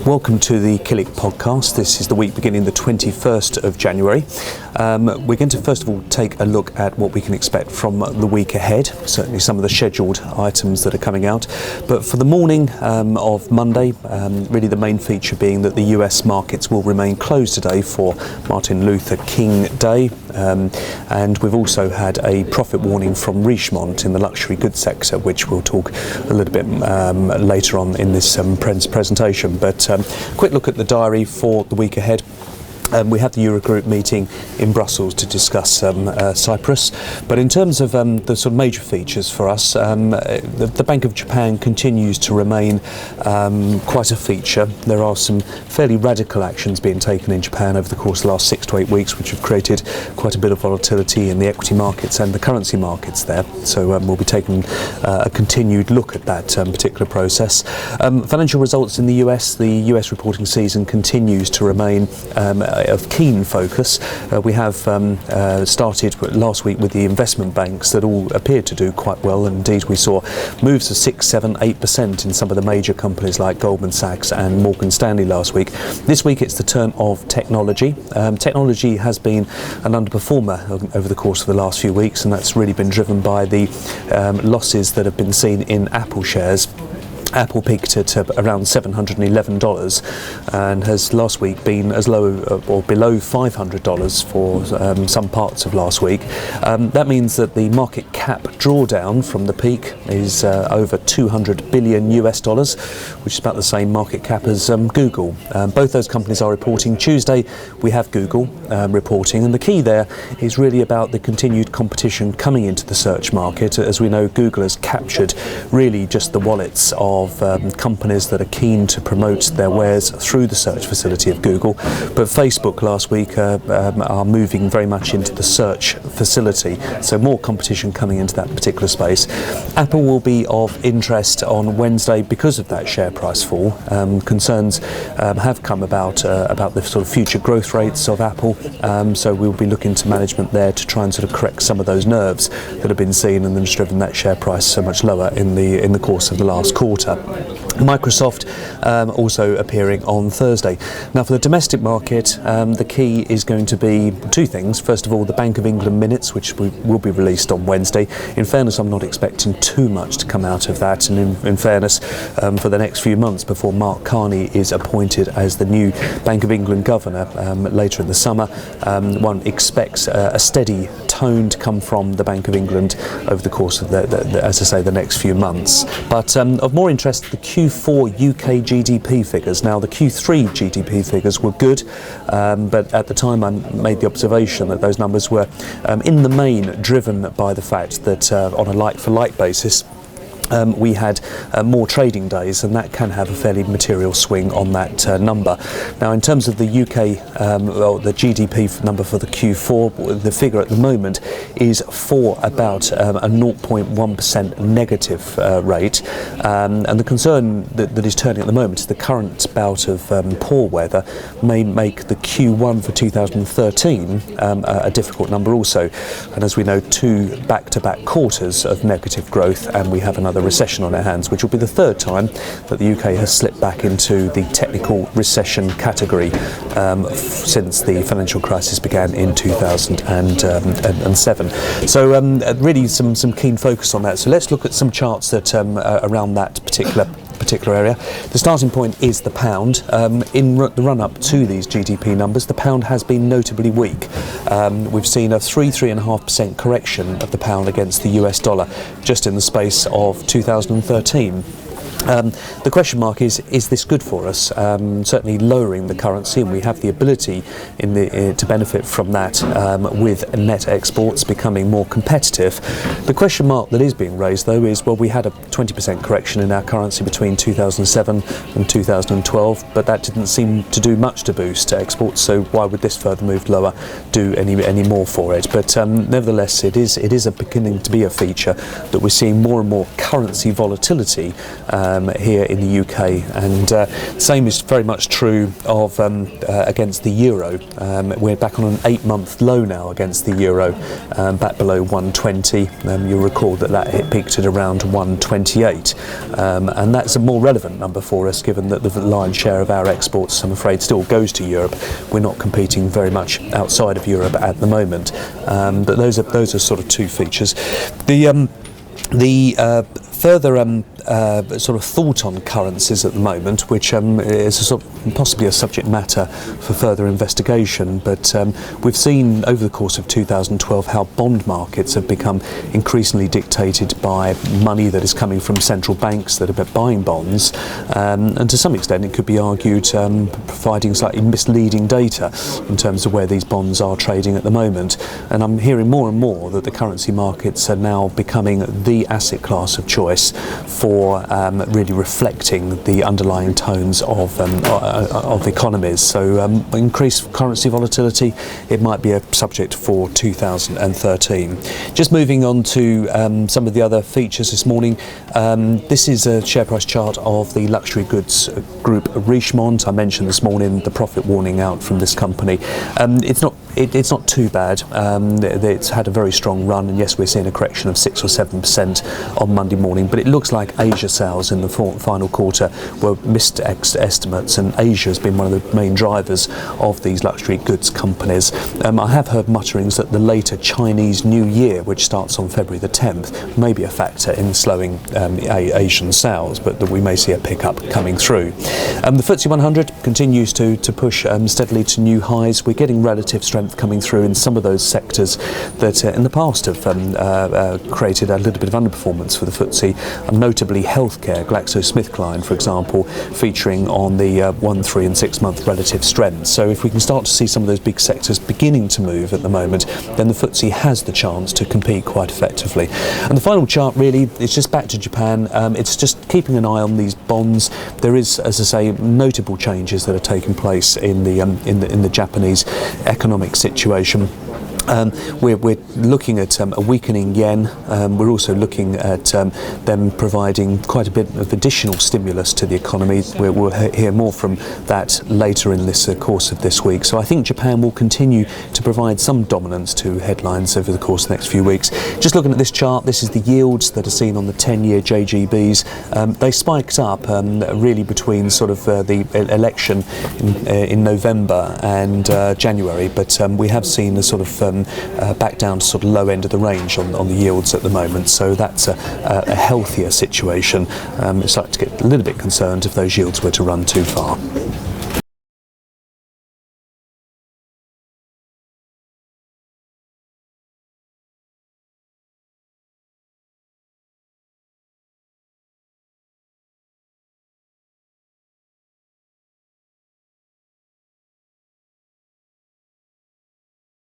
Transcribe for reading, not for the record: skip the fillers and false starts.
Welcome to the Killick podcast. This is the week beginning the 21st of January. We're going to first of all take a look at what we can expect from the week ahead, certainly some of the scheduled items that are coming out. But for the morning of Monday, really the main feature being that the US markets will remain closed today for Martin Luther King Day. And we've also had a profit warning from Richemont in the luxury goods sector, which we'll talk a little bit later on in this presentation. But quick look at the diary for the week ahead. We have the Eurogroup meeting in Brussels to discuss Cyprus, but in terms of the sort of major features for us, the Bank of Japan continues to remain quite a feature. There are some fairly radical actions being taken in Japan over the course of the last 6 to 8 weeks, which have created quite a bit of volatility in the equity markets and the currency markets there. So we'll be taking a continued look at that particular process. Financial results in the US reporting season continues to remain of keen focus. We have started last week with the investment banks that all appeared to do quite well. Indeed, we saw moves of 6, 7, 8% in some of the major companies like Goldman Sachs and Morgan Stanley last week. This week it's the turn of technology. Technology has been an underperformer over the course of the last few weeks, and that's really been driven by the losses that have been seen in Apple shares. Apple peaked at around $711 and has last week been as low or below $500 for some parts of last week. That means that the market cap drawdown from the peak is over $200 billion US, which is about the same market cap as Google. Both those companies are reporting Tuesday. We have Google reporting, and the key there is really about the continued competition coming into the search market. As we know, Google has captured really just the wallets of companies that are keen to promote their wares through the search facility of Google. But Facebook last week are moving very much into the search facility, so more competition coming into that particular space. Apple will be of interest on Wednesday because of that share price fall. Concerns have come about the sort of future growth rates of Apple, so we'll be looking to management there to try and sort of correct some of those nerves that have been seen and has driven that share price so much lower in the course of the last quarter. Microsoft also appearing on Thursday. Now, for the domestic market, the key is going to be two things. First of all, the Bank of England minutes, which will be released on Wednesday. In fairness, I'm not expecting too much to come out of that, and in fairness, for the next few months before Mark Carney is appointed as the new Bank of England governor later in the summer, one expects a steady tone to come from the Bank of England over the course of as I say, the next few months. But of more interest, the Q4 UK GDP figures. Now, the Q3 GDP figures were good, but at the time I made the observation that those numbers were in the main driven by the fact that on a like-for-like basis, we had more trading days, and that can have a fairly material swing on that number. Now, in terms of the UK, the GDP number for the Q4, the figure at the moment is for about a 0.1% negative rate, and the concern that is turning at the moment is the current bout of poor weather may make the Q1 for 2013 a difficult number also. And as we know, 2 back-to-back quarters of negative growth, and we have another recession on our hands, which will be the third time that the UK has slipped back into the technical recession category since the financial crisis began in 2007. So really some keen focus on that. So let's look at some charts that around that particular area. The starting point is the pound. In the run-up to these GDP numbers, the pound has been notably weak. We've seen a 3.5% correction of the pound against the US dollar just in the space of 2013. The question mark is this good for us? Certainly lowering the currency, and we have the ability to benefit from that with net exports becoming more competitive. The question mark that is being raised, though, is, well, we had a 20% correction in our currency between 2007 and 2012, but that didn't seem to do much to boost exports, so why would this further move lower do any more for it? But nevertheless, it is beginning to be a feature that we're seeing more and more currency volatility here in the UK, and same is very much true of against the euro. We're back on an 8-month low now against the euro, back below 120. You'll recall that hit peaked at around 128, and that's a more relevant number for us, given that the lion's share of our exports, I'm afraid, still goes to Europe. We're not competing very much outside of Europe at the moment, but those are sort of two features. The further sort of thought on currencies at the moment, which is a sort of possibly a subject matter for further investigation, but we've seen over the course of 2012 how bond markets have become increasingly dictated by money that is coming from central banks that are buying bonds, and to some extent it could be argued providing slightly misleading data in terms of where these bonds are trading at the moment. And I'm hearing more and more that the currency markets are now becoming the asset class of choice for really reflecting the underlying tones of economies. So increased currency volatility, it might be a subject for 2013. Just moving on to some of the other features this morning. This is a share price chart of the luxury goods group Richemont. I mentioned this morning the profit warning out from this company. It's not too bad. It's had a very strong run, and yes, we're seeing a correction of 6 or 7% on Monday morning, but it looks like Asia sales in the final quarter were missed estimates, and Asia has been one of the main drivers of these luxury goods companies. I have heard mutterings that the later Chinese New Year, which starts on February the 10th, may be a factor in slowing Asian sales, but that we may see a pickup coming through. The FTSE 100 continues to push steadily to new highs. We're getting relative strength coming through in some of those sectors that in the past have created a little bit of underperformance for the FTSE, notably healthcare, GlaxoSmithKline, for example, featuring on the 1, 3 and 6 month relative strength. So if we can start to see some of those big sectors beginning to move at the moment, then the FTSE has the chance to compete quite effectively. And the final chart really is just back to Japan. It's just keeping an eye on these bonds. There is, as I say, notable changes that are taking place in the Japanese economic situation. We're looking at a weakening yen. We're also looking at them providing quite a bit of additional stimulus to the economy. We'll hear more from that later in this course of this week. So I think Japan will continue to provide some dominance to headlines over the course of the next few weeks. Just looking at this chart, this is the yields that are seen on the 10-year JGBs. They spiked up really between sort of the election in November and January, but we have seen a sort of back down to sort of low end of the range on the yields at the moment, so that's a healthier situation. It's like to get a little bit concerned if those yields were to run too far.